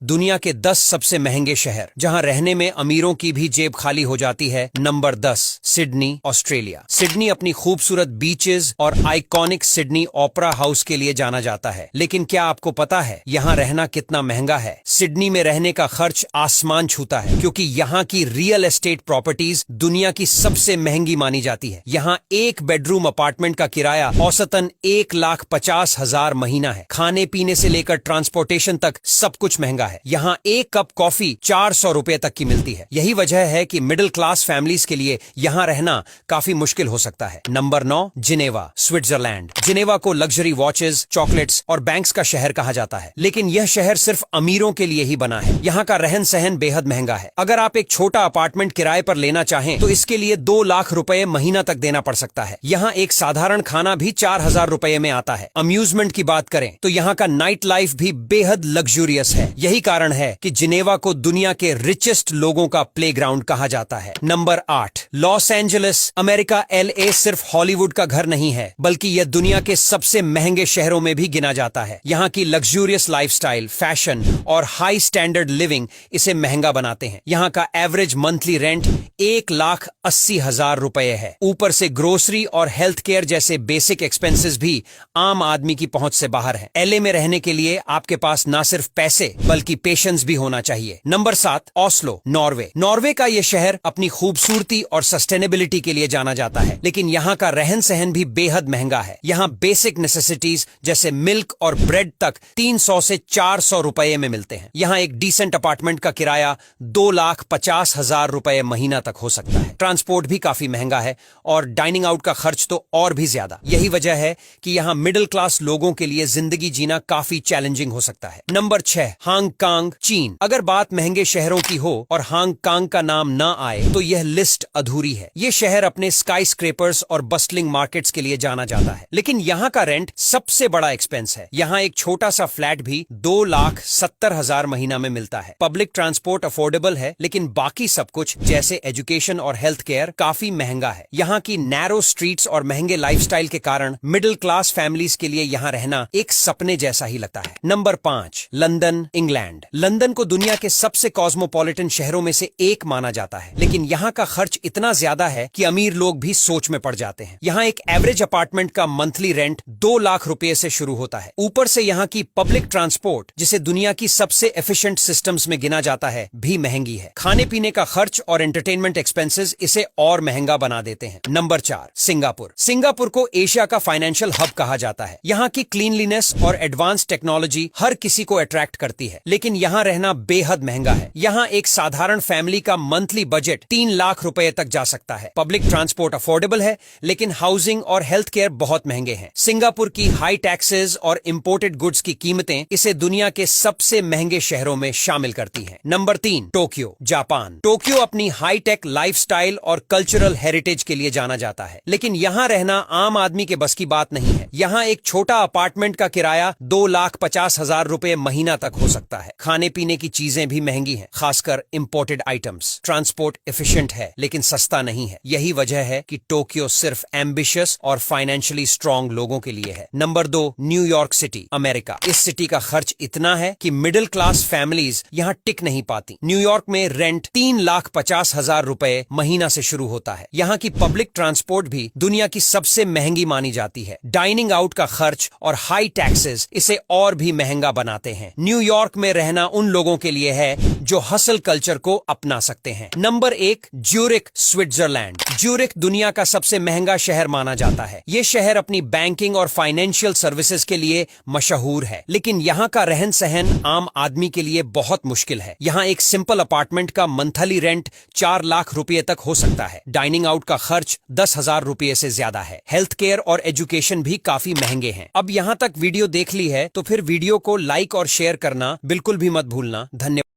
दुनिया के 10 सबसे महंगे शहर जहां रहने में अमीरों की भी जेब खाली हो जाती है। Number 10, Sydney, Australia. सिडनी अपनी खूबसूरत बीचेस और आइकॉनिक सिडनी ओपेरा हाउस के लिए जाना जाता है, लेकिन क्या आपको पता है यहाँ रहना कितना महंगा है? सिडनी में रहने का खर्च आसमान छूता है, क्योंकि यहाँ की रियल एस्टेट प्रॉपर्टीज दुनिया की सबसे महंगी मानी जाती है। यहाँ एक बेडरूम अपार्टमेंट का किराया औसतन 1,50,000 महीना है। खाने पीने से लेकर ट्रांसपोर्टेशन तक सब कुछ महंगा है। यहाँ एक कप कॉफी 400 रुपए तक की मिलती है। यही वजह है कि मिडिल क्लास फैमिलीज के लिए यहाँ रहना काफी मुश्किल हो सकता है। Number 9, Geneva, Switzerland. जिनेवा को लग्जरी वॉचेस, चॉकलेट्स और बैंक्स का शहर कहा जाता है, लेकिन यह शहर सिर्फ अमीरों के लिए ही बना है। यहाँ का रहन सहन बेहद महंगा है। अगर आप एक छोटा अपार्टमेंट किराए पर लेना चाहें तो इसके लिए 2 लाख रुपए महीना तक देना पड़ सकता है। यहाँ एक साधारण खाना भी 4,000 रुपए में आता है। अम्यूजमेंट की बात करें तो यहाँ का नाइट लाइफ भी बेहद लग्जूरियस है। यही कारण है कि जिनेवा को दुनिया के रिचेस्ट लोगों का प्लेग्राउंड कहा जाता है। Number 8, Los Angeles, America. LA सिर्फ हॉलीवुड का घर नहीं है, बल्कि यह दुनिया के सबसे महंगे शहरों में भी गिना जाता है। यहाँ की लग्जूरियस लाइफस्टाइल, फैशन और हाई स्टैंडर्ड लिविंग इसे महंगा बनाते हैं। यहाँ का एवरेज मंथली रेंट 1,80,000 रुपए है। ऊपर से ग्रोसरी और हेल्थ केयर जैसे बेसिक एक्सपेंसेस भी आम आदमी की पहुंच से बाहर हैं। LA में रहने के लिए आपके पास ना सिर्फ पैसे बल्कि पेशेंस भी होना चाहिए। Number 7, Oslo, Norway. नॉर्वे का यह शहर अपनी खूबसूरती और सस्टेनेबिलिटी के लिए जाना जाता है, लेकिन यहाँ का रहन सहन भी बेहद महंगा है। यहाँ बेसिक नेसेसिटीज जैसे मिल्क और ब्रेड तक 300 से 400 रुपए में मिलते हैं। यहाँ एक डिसेंट अपार्टमेंट का किराया 2,50,000 रुपए महीना तक हो सकता है। ट्रांसपोर्ट भी काफी महंगा है और डाइनिंग आउट का खर्च तो और भी ज्यादा। यही वजह है कि यहाँ मिडिल क्लास लोगों के लिए जिंदगी जीना काफी चैलेंजिंग हो सकता है। नंबर 6, हांगकांग, चीन। अगर बात महंगे शहरों की हो और हांगकांग का नाम ना आए तो यह लिस्ट अधूरी है। यह शहर अपने स्काई स्क्रेपर्स और बस्टलिंग मार्केट्स के लिए जाना जाता है, लेकिन यहाँ का रेंट सबसे बड़ा एक्सपेंस है। यहाँ एक छोटा सा फ्लैट भी 2,70,000 महीना में मिलता है। पब्लिक ट्रांसपोर्ट अफोर्डेबल है, लेकिन बाकी सब कुछ जैसे एजुकेशन और हेल्थ केयर काफी महंगा है। यहाँ की नैरो स्ट्रीट्स और महंगे लाइफस्टाइल के कारण मिडिल क्लास फैमिलीज के लिए यहाँ रहना एक सपने जैसा ही लगता है। Number 5, London, England. लंदन को दुनिया के सबसे कॉस्मोपॉलिटन शहरों में से एक माना जाता है, लेकिन यहाँ का खर्च इतना ज्यादा है कि अमीर लोग भी सोच में पड़ जाते हैं। यहाँ एक एवरेज अपार्टमेंट का मंथली रेंट 2 लाख रुपए से शुरू होता है। ऊपर से यहाँ की पब्लिक ट्रांसपोर्ट, जिसे दुनिया की सबसे एफिशिएंट सिस्टम्स में गिना जाता है, भी महंगी है। खाने पीने का खर्च और एंटरटेनमेंट एक्सपेंसेस इसे और महंगा बना देते हैं। Number 4, Singapore. सिंगापुर को एशिया का फाइनेंशियल हब कहा जाता है। यहाँ की क्लीनलीनेस और एडवांस टेक्नोलॉजी हर किसी को अट्रैक्ट करती है, लेकिन यहाँ रहना बेहद महंगा है। यहाँ एक साधारण फैमिली का मंथली बजट 3 लाख रुपए तक जा सकता है। पब्लिक ट्रांसपोर्ट अफोर्डेबल है, लेकिन हाउसिंग और हेल्थ केयर बहुत महंगे हैं। सिंगापुर की हाई टैक्सेस और इंपोर्टेड गुड्स की कीमतें इसे दुनिया के सबसे महंगे शहरों में शामिल करती हैं। Number 3, Tokyo, Japan. टोक्यो अपनी हाईटेक लाइफस्टाइल और कल्चरल हेरिटेज के लिए जाना जाता है, लेकिन यहाँ रहना आम आदमी के बस की बात नहीं है। यहाँ एक छोटा अपार्टमेंट का किराया 2,50,000 रुपए महीना तक हो सकता है। खाने पीने की चीजें भी महंगी हैं, खासकर इंपोर्टेड आइटम्स। ट्रांसपोर्ट एफिशिएंट है, लेकिन सस्ता नहीं है। यही वजह है कि टोक्यो सिर्फ एम्बिशियस और फाइनेंशियली स्ट्रांग लोगों के लिए है। Number 2, New York city, America. इस सिटी का खर्च इतना है कि मिडिल क्लास फैमिलीज यहाँ टिक नहीं पाती। न्यूयॉर्क में रेंट 3,50,000 रुपए महीना से शुरू होता है। यहाँ की पब्लिक ट्रांसपोर्ट भी दुनिया की सबसे महंगी मानी जाती है। डाइनिंग आउट का खर्च और हाई टैक्सेस इसे और भी महंगा बनाते हैं। न्यूयॉर्क में रहना उन लोगों के लिए है जो हसल कल्चर को अपना सकते हैं। Number 1, Zurich, Switzerland. ज्यूरिख दुनिया का सबसे महंगा शहर माना जाता है। ये शहर अपनी बैंकिंग और फाइनेंशियल सर्विसेज के लिए मशहूर है, लेकिन यहाँ का रहन सहन आम आदमी के लिए बहुत मुश्किल है। यहाँ एक सिंपल अपार्टमेंट का मंथली रेंट 4 लाख रुपए तक हो सकता है। डाइनिंग आउट का खर्च 10,000 रुपए से ज्यादा है। हेल्थ केयर और एजुकेशन भी काफी महंगे हैं। अब यहाँ तक वीडियो देख ली है तो फिर वीडियो को लाइक और शेयर करना बिल्कुल भी मत भूलना। धन्यवाद।